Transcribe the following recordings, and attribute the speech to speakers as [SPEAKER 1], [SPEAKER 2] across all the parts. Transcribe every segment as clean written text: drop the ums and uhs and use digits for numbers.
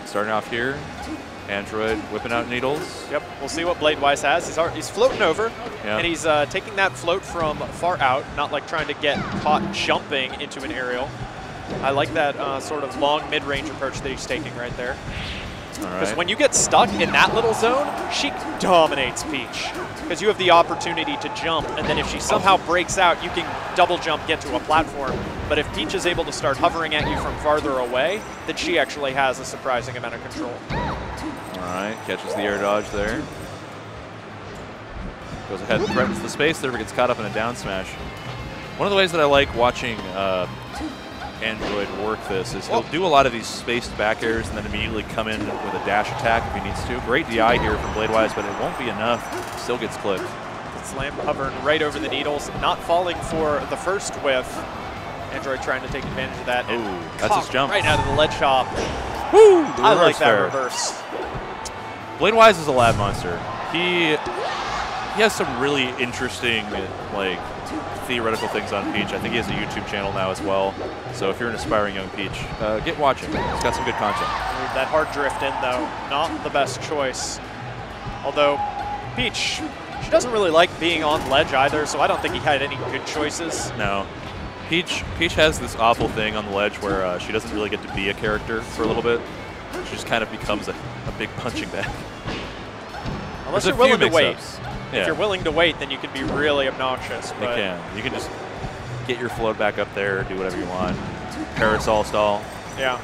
[SPEAKER 1] starting off here. Android whipping out needles.
[SPEAKER 2] Yep, we'll see what Bladewise has. He's floating over, and he's taking that float from far out, not like trying to get caught jumping into an aerial. I like that sort of long mid-range approach that he's taking right there. Because when you get stuck in that little zone, Sheik dominates Peach. Because you have the opportunity to jump, and then if she somehow breaks out, you can double jump, get to a platform. But if Peach is able to start hovering at you from farther away, then she actually has a surprising amount of control.
[SPEAKER 1] All right, catches the air dodge there. Goes ahead and threatens the space there, but gets caught up in a down smash. One of the ways that I like watching Android work this is he'll do a lot of these spaced back airs and then immediately come in with a dash attack if he needs to. Great DI here from Bladewise, but it won't be enough. Still gets clipped.
[SPEAKER 2] Slam hovering right over the needles, not falling for the first whiff. Android trying to take advantage of that.
[SPEAKER 1] Ooh, that's his jump.
[SPEAKER 2] Right out of the ledge hop. Woo! I like that reverse.
[SPEAKER 1] Bladewise is a lab monster. He has some really interesting, like, theoretical things on Peach. I think he has a YouTube channel now as well. So if you're an aspiring young Peach, get watching. He's got some good content.
[SPEAKER 2] That hard drift in, though, not the best choice. Although Peach, she doesn't really like being on ledge either, so I don't think he had any good choices.
[SPEAKER 1] No. Peach has this awful thing on the ledge where she doesn't really get to be a character for a little bit. She just kind of becomes a big punching bag.
[SPEAKER 2] Unless you're willing to wait. If you're willing to wait, then you can be really obnoxious.
[SPEAKER 1] You can. You can just get your float back up there, do whatever you want. Parasol stall.
[SPEAKER 2] Yeah.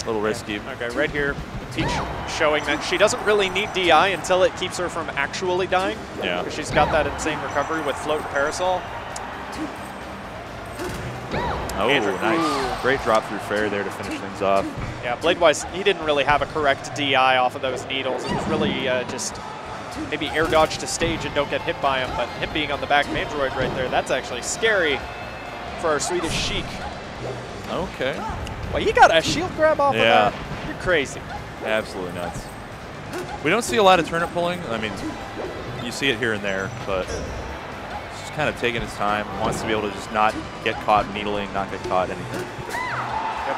[SPEAKER 1] A little risky.
[SPEAKER 2] Okay, right here, Peach showing that she doesn't really need DI until it keeps her from actually dying.
[SPEAKER 1] Yeah.
[SPEAKER 2] Because she's got that insane recovery with float and parasol.
[SPEAKER 1] Oh, nice. Great drop through fair there to finish things off.
[SPEAKER 2] Yeah, Bladewise, he didn't really have a correct DI off of those needles. It was really just maybe air dodge to stage and don't get hit by him, but him being on the back of Android right there, that's actually scary for our Swedish Sheik.
[SPEAKER 1] Okay.
[SPEAKER 2] Well, you got a shield grab off of that? You're crazy.
[SPEAKER 1] Absolutely nuts. We don't see a lot of turnip pulling. I mean, you see it here and there, but he's just kind of taking his time. Wants to be able to just not get caught needling, not get caught anything.
[SPEAKER 2] Yep.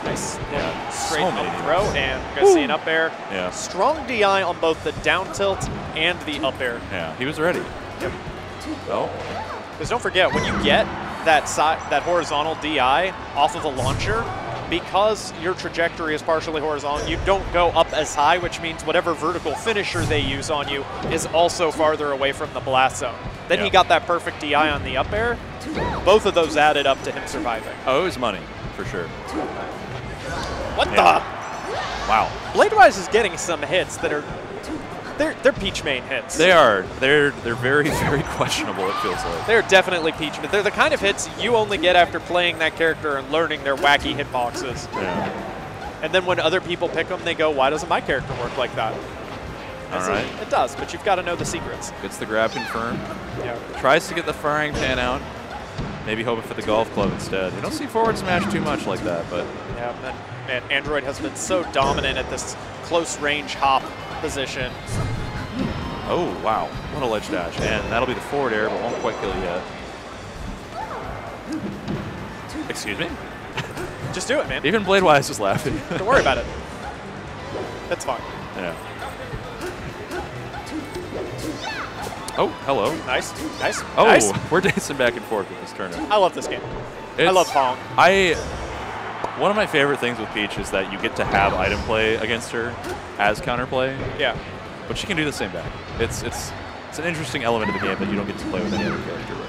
[SPEAKER 2] Nice. Yeah. Straight up throw, and we're going to see an up air.
[SPEAKER 1] Yeah.
[SPEAKER 2] Strong DI on both the down tilt and the up air.
[SPEAKER 1] Yeah, he was ready.
[SPEAKER 2] Yep.
[SPEAKER 1] Oh.
[SPEAKER 2] Because don't forget, when you get that horizontal DI off of a launcher, because your trajectory is partially horizontal, you don't go up as high, which means whatever vertical finisher they use on you is also farther away from the blast zone. Then he got that perfect DI on the up air. Both of those added up to him surviving.
[SPEAKER 1] Oh, it was money, for sure.
[SPEAKER 2] What the?
[SPEAKER 1] Wow.
[SPEAKER 2] Bladewise is getting some hits that are, they're Peach main hits.
[SPEAKER 1] They are. They're very, very questionable, it feels like.
[SPEAKER 2] They're definitely Peach, but they're the kind of hits you only get after playing that character and learning their wacky hitboxes.
[SPEAKER 1] Yeah.
[SPEAKER 2] And then when other people pick them, they go, why doesn't my character work like that?
[SPEAKER 1] All right.
[SPEAKER 2] It does, but you've got to know the secrets.
[SPEAKER 1] Gets the grab confirmed.
[SPEAKER 2] Yeah.
[SPEAKER 1] Tries to get the frying pan out. Maybe hoping for the golf club instead. You don't see forward smash too much like that, but...
[SPEAKER 2] Yeah, and Android has been so dominant at this close range hop position.
[SPEAKER 1] Oh, wow. What a ledge dash. And that'll be the forward air, but won't quite kill yet. Excuse me?
[SPEAKER 2] Just do it, man.
[SPEAKER 1] Even Bladewise is laughing.
[SPEAKER 2] Don't worry about it. That's fine.
[SPEAKER 1] Yeah. Oh, hello.
[SPEAKER 2] Nice, nice,
[SPEAKER 1] Oh,
[SPEAKER 2] nice.
[SPEAKER 1] We're dancing back and forth with this tournament.
[SPEAKER 2] I love this game. I love Pong.
[SPEAKER 1] One of my favorite things with Peach is that you get to have item play against her as counterplay.
[SPEAKER 2] Yeah.
[SPEAKER 1] But she can do the same back. It's an interesting element of the game that you don't get to play with any other character, really.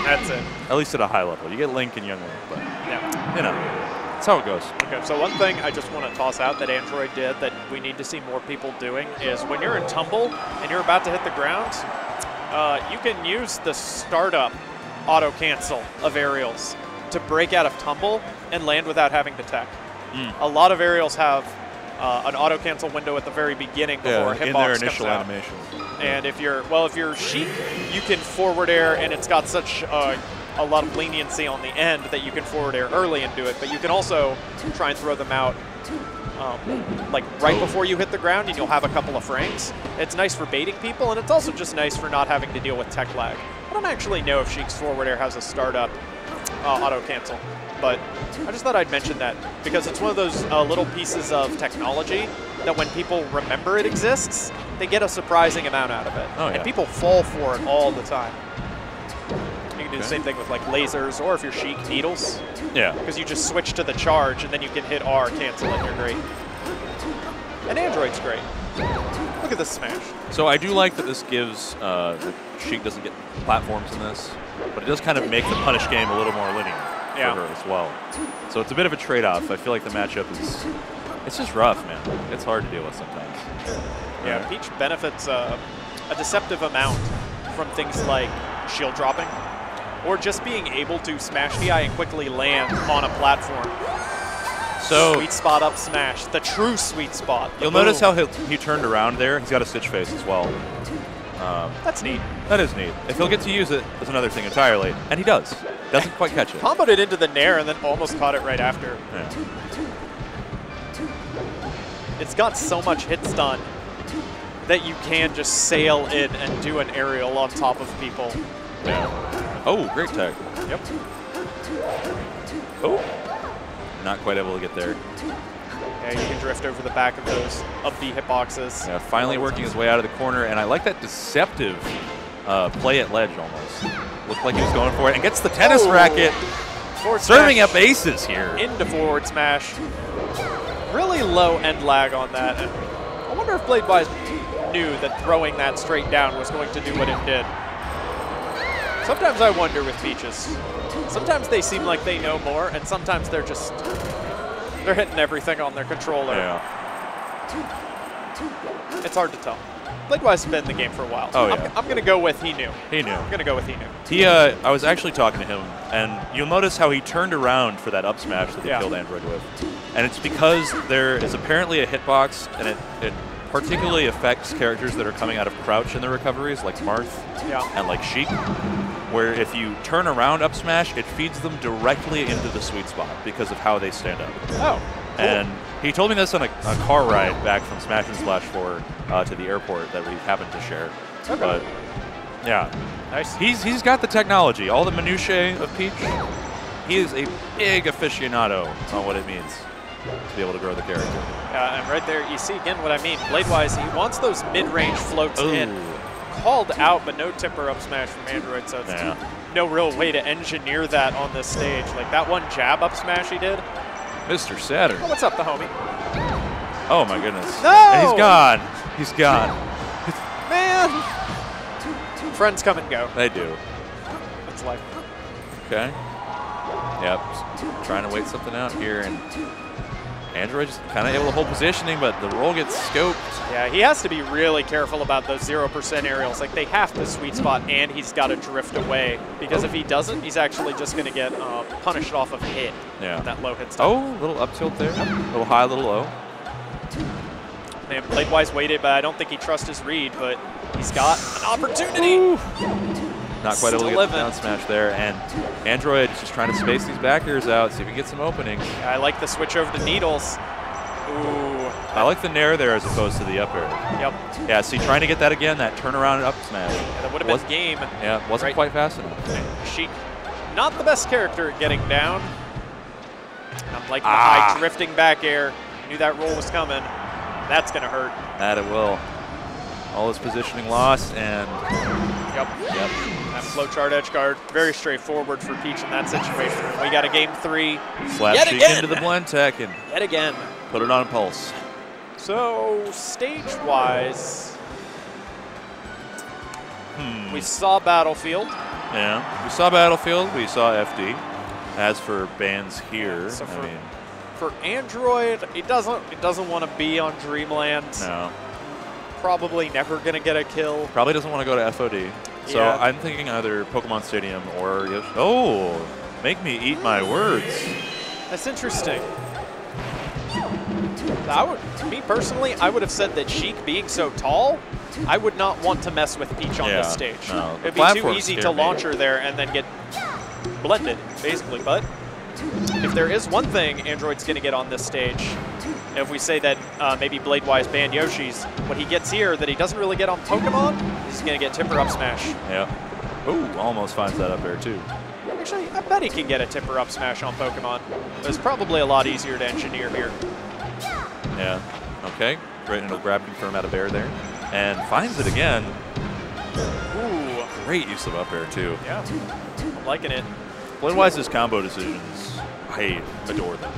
[SPEAKER 2] That's it.
[SPEAKER 1] At least at a high level. You get Link and Young Link, but you know, that's how it goes.
[SPEAKER 2] Okay, so one thing I just want to toss out that Android did that we need to see more people doing is when you're in tumble and you're about to hit the ground, you can use the startup auto cancel of aerials to break out of tumble and land without having to tech. A lot of aerials have an auto cancel window at the very beginning before a hitbox
[SPEAKER 1] in their initial animation.
[SPEAKER 2] And if you're Sheik, you can forward air, and it's got such a lot of leniency on the end that you can forward air early and do it. But you can also try and throw them out like right before you hit the ground, and you'll have a couple of frames. It's nice for baiting people, and it's also just nice for not having to deal with tech lag. I don't actually know if Sheik's forward air has a startup auto cancel. but I just thought I'd mention that because it's one of those little pieces of technology that when people remember it exists, they get a surprising amount out of it.
[SPEAKER 1] Oh, yeah.
[SPEAKER 2] And people fall for it all the time. You can do the same thing with like lasers, or if you're Sheik, needles.
[SPEAKER 1] Yeah.
[SPEAKER 2] Because you just switch to the charge and then you can hit R, cancel, and you're great. And Android's great. Look at this smash.
[SPEAKER 1] So I do like that this gives that Sheik doesn't get platforms in this, but it does kind of make the punish game a little more linear for her as well. So it's a bit of a trade-off. I feel like the matchup is, it's just rough, man. It's hard to deal with sometimes.
[SPEAKER 2] Yeah, Peach benefits a deceptive amount from things like shield dropping, or just being able to smash DI and quickly land on a platform.
[SPEAKER 1] So
[SPEAKER 2] sweet spot up smash, the true sweet spot.
[SPEAKER 1] You'll notice how he turned around there. He's got a stitch face as well.
[SPEAKER 2] That's neat.
[SPEAKER 1] That is neat. If he'll get to use it, is another thing entirely. And he does. Doesn't quite catch it.
[SPEAKER 2] Comboed it into the nair and then almost caught it right after.
[SPEAKER 1] Yeah.
[SPEAKER 2] It's got so much hit stun that you can just sail in and do an aerial on top of people.
[SPEAKER 1] Yeah. Oh, great tech.
[SPEAKER 2] Yep.
[SPEAKER 1] Oh. Not quite able to get there.
[SPEAKER 2] Yeah, you can drift over the back of those up B hitboxes.
[SPEAKER 1] Yeah, finally working his way out of the corner, and I like that deceptive play at ledge almost. Looked like he was going for it, and gets the tennis racket. Serving up aces here.
[SPEAKER 2] Into forward smash. Really low end lag on that. And I wonder if Bladewise knew that throwing that straight down was going to do what it did. Sometimes I wonder with Peaches. Sometimes they seem like they know more, and sometimes they're just, they're hitting everything on their controller.
[SPEAKER 1] Yeah.
[SPEAKER 2] It's hard to tell. Bladewise has been in the game for a while.
[SPEAKER 1] Oh, yeah.
[SPEAKER 2] I'm going to go with he knew.
[SPEAKER 1] He knew.
[SPEAKER 2] I'm going to go with he knew.
[SPEAKER 1] He, I was actually talking to him, and you'll notice how he turned around for that up smash that he killed Android with. And it's because there is apparently a hitbox, and it particularly affects characters that are coming out of crouch in the recoveries, like Marth and like Sheik, where if you turn around up smash, it feeds them directly into the sweet spot because of how they stand up.
[SPEAKER 2] Oh, cool.
[SPEAKER 1] And he told me this on a car ride back from Smash and Splash 4 to the airport that we happened to share.
[SPEAKER 2] Okay.
[SPEAKER 1] But yeah,
[SPEAKER 2] nice.
[SPEAKER 1] He's got the technology, all the minutiae of Peach. He is a big aficionado on what it means to be able to grow the character.
[SPEAKER 2] And right there, you see again what I mean. Bladewise, he wants those mid-range floats in. Called out, but no tipper up smash from Android, so it's no real way to engineer that on this stage. Like that one jab up smash he did.
[SPEAKER 1] Mr. Saturn.
[SPEAKER 2] Oh, what's up, the homie?
[SPEAKER 1] Oh my goodness.
[SPEAKER 2] No!
[SPEAKER 1] And he's gone. He's gone.
[SPEAKER 2] Man! Friends come and go.
[SPEAKER 1] They do.
[SPEAKER 2] That's life.
[SPEAKER 1] Okay. Yep. Just trying to wait something out here, and Android just kind of able to hold positioning, but the roll gets scoped.
[SPEAKER 2] Yeah, he has to be really careful about those 0% aerials. Like, they have to sweet spot, and he's got to drift away. Because if he doesn't, he's actually just going to get punished off of hit.
[SPEAKER 1] Yeah.
[SPEAKER 2] That low hit stuff.
[SPEAKER 1] Oh, little up tilt there. Little high, little low.
[SPEAKER 2] Man, Bladewise waited, but I don't think he trusts his read, but he's got an opportunity.
[SPEAKER 1] Ooh. Not quite able to get the down smash there, and Android is just trying to space these back airs out, see if he can get some openings.
[SPEAKER 2] Yeah, I like the switch over to needles. Ooh.
[SPEAKER 1] I like the nair there as opposed to the up air.
[SPEAKER 2] Yep.
[SPEAKER 1] Yeah, see, trying to get that again, that turnaround up smash.
[SPEAKER 2] Yeah, that would have been game.
[SPEAKER 1] Yeah, wasn't quite fast enough.
[SPEAKER 2] Sheik, not the best character at getting down. I'm liking the high drifting back air. Knew that roll was coming. That's going to hurt.
[SPEAKER 1] That it will. All his positioning lost, and
[SPEAKER 2] Yep. That flowchart edge guard, very straightforward for Peach in that situation. We got a game 3.
[SPEAKER 1] Slap Sheik into the blend tech and
[SPEAKER 2] yet again.
[SPEAKER 1] Put it on pulse.
[SPEAKER 2] So stage-wise, we saw Battlefield.
[SPEAKER 1] Yeah, we saw Battlefield. We saw FD. As for bans here,
[SPEAKER 2] So
[SPEAKER 1] I mean,
[SPEAKER 2] for Android, it doesn't want to be on Dreamland.
[SPEAKER 1] no.
[SPEAKER 2] Probably never gonna get a kill.
[SPEAKER 1] Probably doesn't want to go to FOD. So
[SPEAKER 2] Yeah.
[SPEAKER 1] I'm thinking either Pokemon Stadium or make me eat my words.
[SPEAKER 2] That's interesting. Me personally, I would have said that Sheik being so tall, I would not want to mess with Peach on this stage.
[SPEAKER 1] No,
[SPEAKER 2] it'd be too easy to launch her there and then get blended, basically. But if there is one thing Android's going to get on this stage, if we say that maybe Bladewise banned Yoshi's, what he gets here that he doesn't really get on Pokemon, he's going to get Tipper up smash.
[SPEAKER 1] Yeah. Ooh, almost finds that up there too.
[SPEAKER 2] Actually, I bet he can get a tipper up smash on Pokemon. It's probably a lot easier to engineer here.
[SPEAKER 1] Yeah. Okay. Great little grab confirm out of air there. And finds it again.
[SPEAKER 2] Ooh.
[SPEAKER 1] Great use of up air, too.
[SPEAKER 2] Yeah. I'm liking it.
[SPEAKER 1] Bladewise's combo decisions, I adore them.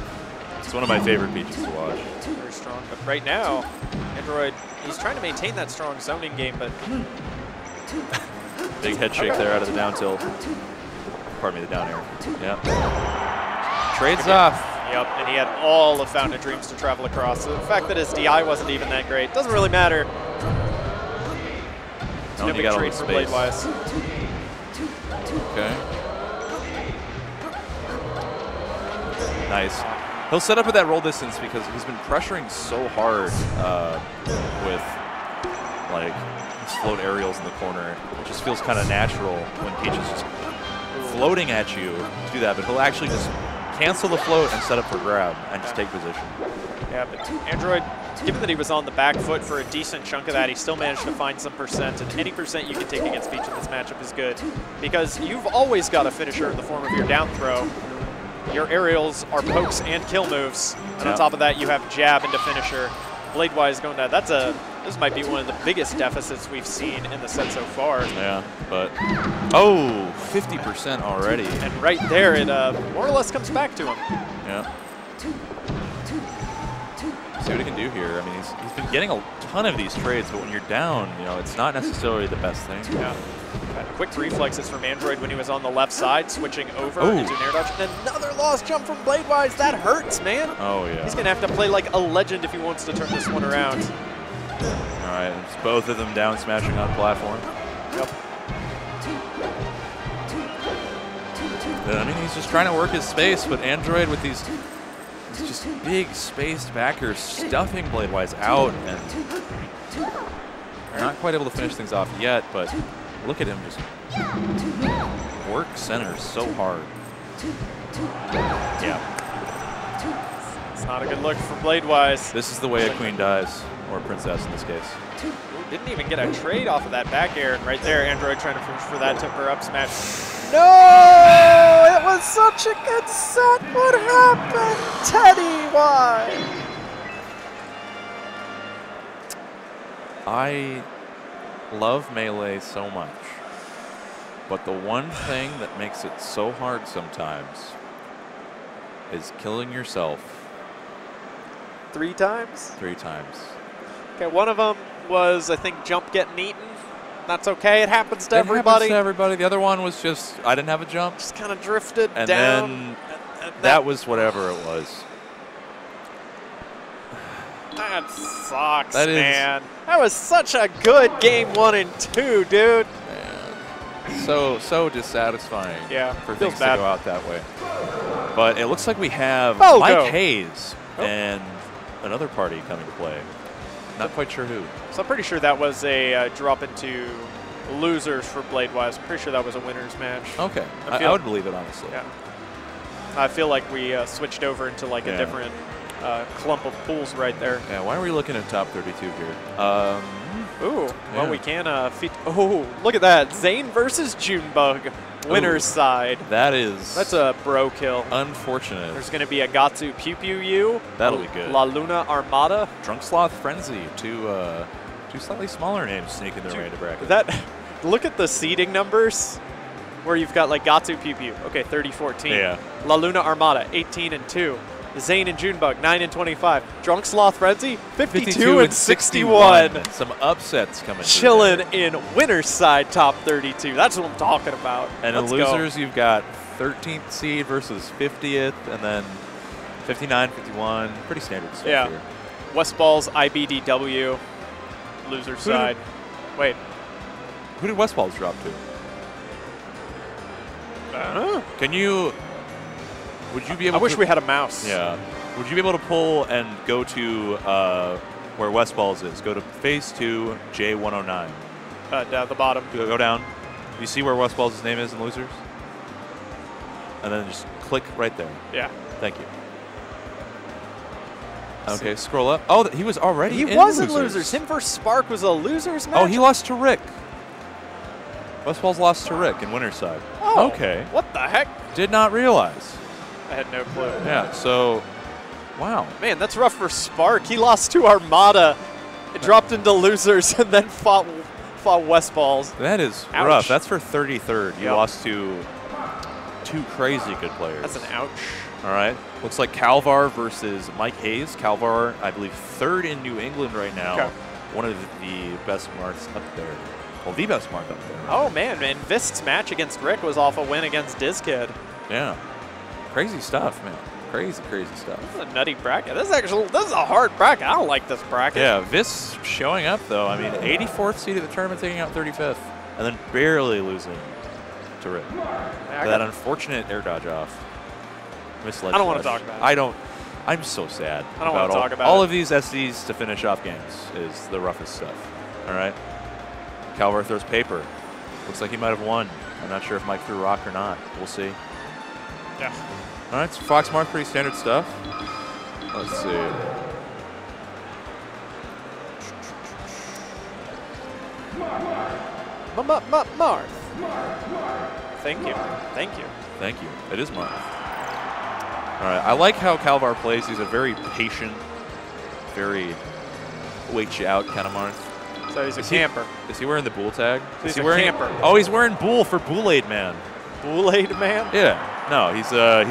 [SPEAKER 1] It's one of my favorite features to watch.
[SPEAKER 2] Very strong. But right now, Android, he's trying to maintain that strong zoning game, but...
[SPEAKER 1] Big head shake there out of the down tilt. Pardon me, the down air. Yeah. Trades off.
[SPEAKER 2] Yep, and he had all of Fountain of Dreams to travel across. So the fact that his DI wasn't even that great doesn't really matter.
[SPEAKER 1] No, you got all the space.
[SPEAKER 2] Bladewise.
[SPEAKER 1] Okay. Nice. He'll set up with that roll distance because he's been pressuring so hard with like his float aerials in the corner. It just feels kind of natural when Peach is just floating at you to do that, but he'll actually just cancel the float and set up for grab and just take position.
[SPEAKER 2] Yeah, but Android, given that he was on the back foot for a decent chunk of that, he still managed to find some percent, and any percent you can take against Peach in this matchup is good, because you've always got a finisher in the form of your down throw. Your aerials are pokes and kill moves, and on top of that, you have jab into finisher. Bladewise going down. This might be one of the biggest deficits we've seen in the set so far.
[SPEAKER 1] Yeah, but 50% already.
[SPEAKER 2] And right there, it more or less comes back to him.
[SPEAKER 1] Yeah. See what he can do here. I mean, he's been getting a ton of these trades, but when you're down, you know, it's not necessarily the best thing.
[SPEAKER 2] Yeah. Quick reflexes from Android when he was on the left side, switching over into an air dodge. And another lost jump from Bladewise. That hurts, man.
[SPEAKER 1] Oh, yeah.
[SPEAKER 2] He's going to have to play like a legend if he wants to turn this one around.
[SPEAKER 1] All right, it's both of them down smashing on platform.
[SPEAKER 2] Yep.
[SPEAKER 1] I mean, he's just trying to work his space, but Android with these just big spaced backers stuffing Bladewise out, and they're not quite able to finish things off yet, but look at him just work center so hard. Yeah.
[SPEAKER 2] It's not a good look for Bladewise.
[SPEAKER 1] This is the way a queen dies, or a princess in this case.
[SPEAKER 2] Didn't even get a trade off of that back air, and right there, Android trying to finish for that tipper up smash. No! It was such a good set. What happened? Teddy, why?
[SPEAKER 1] I love Melee so much, but the one thing that makes it so hard sometimes is killing yourself.
[SPEAKER 2] 3 times?
[SPEAKER 1] 3 times.
[SPEAKER 2] Okay, one of them was, I think, jump getting eaten. That's okay. It happens to everybody.
[SPEAKER 1] It happens to everybody. The other one was just, I didn't have a jump.
[SPEAKER 2] Just kind of drifted
[SPEAKER 1] and
[SPEAKER 2] down.
[SPEAKER 1] Then that was whatever it was.
[SPEAKER 2] That sucks,
[SPEAKER 1] that
[SPEAKER 2] man. That was such a good game 1 and 2, dude.
[SPEAKER 1] Man. So dissatisfying for things to go out that way. But it looks like we have Mike Hayes and another party coming to play. Not quite sure who.
[SPEAKER 2] So I'm pretty sure that was a drop into losers for Bladewise. I'm pretty sure that was a winner's match.
[SPEAKER 1] Okay. I would believe it, honestly.
[SPEAKER 2] Yeah. I feel like we switched over into like a different clump of pools right there.
[SPEAKER 1] Yeah, why are we looking at top 32 here?
[SPEAKER 2] Well, we can look at that. Zane versus Junebug. Winner's side.
[SPEAKER 1] That's
[SPEAKER 2] a bro kill.
[SPEAKER 1] Unfortunate.
[SPEAKER 2] There's going to be a Gatsu Pew Pew U.
[SPEAKER 1] That'll be good.
[SPEAKER 2] La Luna Armada.
[SPEAKER 1] Drunk Sloth Frenzy. Two slightly smaller names sneaking their way into bracket.
[SPEAKER 2] Look at the seeding numbers where you've got like Gatsu Pew Pew. Okay, 30-14.
[SPEAKER 1] Yeah.
[SPEAKER 2] La Luna Armada, 18-2. Zane and Junebug, 9-25. Drunk Sloth Frenzy, 52-61.
[SPEAKER 1] Some upsets coming.
[SPEAKER 2] Chilling in winner's side top 32. That's what I'm talking about.
[SPEAKER 1] And in losers, you've got 13th seed versus 50th, and then 59-51. Pretty standard stuff here.
[SPEAKER 2] Westball's IBDW, loser side. Wait.
[SPEAKER 1] Who did Westball's drop to? Can you... Would you be able
[SPEAKER 2] I wish we had a mouse.
[SPEAKER 1] Yeah. Would you be able to pull and go to where Westballs is? Go to phase 2, J109.
[SPEAKER 2] Down at the bottom.
[SPEAKER 1] Go down. You see where Westballs' name is in losers? And then just click right there.
[SPEAKER 2] Yeah.
[SPEAKER 1] Thank you. Okay, scroll up. Oh, he was already in
[SPEAKER 2] losers. Him versus Spark was a losers match?
[SPEAKER 1] Oh, he lost to Rick. Westballs lost to Rick in winner's side.
[SPEAKER 2] Oh,
[SPEAKER 1] okay.
[SPEAKER 2] What the heck?
[SPEAKER 1] Did not realize.
[SPEAKER 2] I had no clue.
[SPEAKER 1] Yeah, so, wow.
[SPEAKER 2] Man, that's rough for Spark. He lost to Armada, it dropped into losers, and then fought West Balls.
[SPEAKER 1] That is
[SPEAKER 2] ouch.
[SPEAKER 1] Rough. That's for 33rd. You
[SPEAKER 2] Yep.
[SPEAKER 1] lost to 2 crazy good players.
[SPEAKER 2] That's an ouch.
[SPEAKER 1] All right. Looks like Calvar versus Mike Hayes. Calvar, I believe, 3rd in New England right now.
[SPEAKER 2] Okay.
[SPEAKER 1] One of the best marks up there. Well, the best mark up there.
[SPEAKER 2] Oh, man. And Vist's match against Rick was off a win against DizKid.
[SPEAKER 1] Yeah. Crazy stuff, man. Crazy, crazy stuff.
[SPEAKER 2] This is a nutty bracket. This is a hard bracket. I don't like this bracket.
[SPEAKER 1] Yeah, Vis showing up, though. I mean, 84th seed of the tournament, taking out 35th, and then barely losing to Rick. That unfortunate air dodge off. Misled
[SPEAKER 2] I don't want to
[SPEAKER 1] flush.
[SPEAKER 2] talk about it.
[SPEAKER 1] I'm so sad.
[SPEAKER 2] I don't want to talk about
[SPEAKER 1] all
[SPEAKER 2] it.
[SPEAKER 1] of these SDs to finish off games is the roughest stuff. All right. Calvar throws paper. Looks like he might have won. I'm not sure if Mike threw rock or not. We'll see.
[SPEAKER 2] Yeah.
[SPEAKER 1] All right, so Foxmarth, pretty standard stuff. Let's see.
[SPEAKER 2] Marth. Thank you. Thank you.
[SPEAKER 1] Thank you. It is Marth. All right, I like how Calvar plays. He's a very patient, very wait you out kind of Marth.
[SPEAKER 2] So he's a camper.
[SPEAKER 1] Is he wearing the Bull tag?
[SPEAKER 2] He's
[SPEAKER 1] is he
[SPEAKER 2] a
[SPEAKER 1] wearing,
[SPEAKER 2] camper.
[SPEAKER 1] Oh, he's wearing Bull for Bool-Aid Man.
[SPEAKER 2] Bool-Aid Man?
[SPEAKER 1] Yeah. No, he's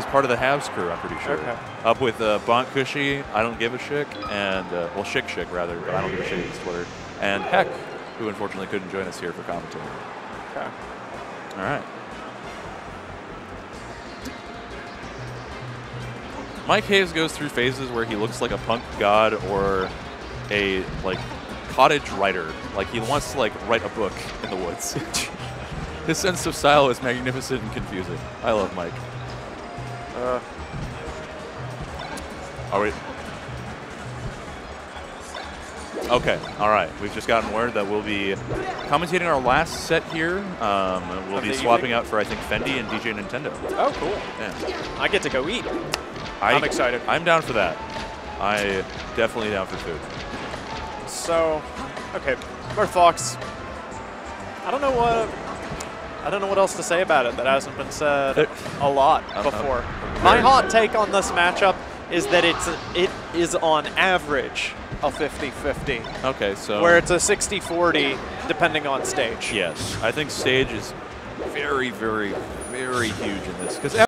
[SPEAKER 1] part of the Habs crew, I'm pretty sure.
[SPEAKER 2] Okay.
[SPEAKER 1] Up with Bonk Cushy, I don't give a Sheik, and, well, Sheik rather, but I don't give a shit, he's Twitter. And Heck, who unfortunately couldn't join us here for commentary.
[SPEAKER 2] Okay.
[SPEAKER 1] All right. Mike Hayes goes through phases where he looks like a punk god or a, like, cottage writer. Like, he wants to, like, write a book in the woods. His sense of style is magnificent and confusing. I love Mike. Are we? Okay, all right. We've just gotten word that we'll be commentating our last set here. We'll be swapping out for, I think, Fendi and DJ Nintendo.
[SPEAKER 2] Oh, cool.
[SPEAKER 1] Yeah.
[SPEAKER 2] I get to go eat. I'm excited.
[SPEAKER 1] I'm down for that. I definitely down for food.
[SPEAKER 2] So, okay, Marth Fox. I don't know what else to say about it that hasn't been said a lot before. My hot take on this matchup is that it is on average a 50-50.
[SPEAKER 1] Okay, so
[SPEAKER 2] where it's a 60-40 depending on stage.
[SPEAKER 1] Yes, I think stage is very, very, very huge in this because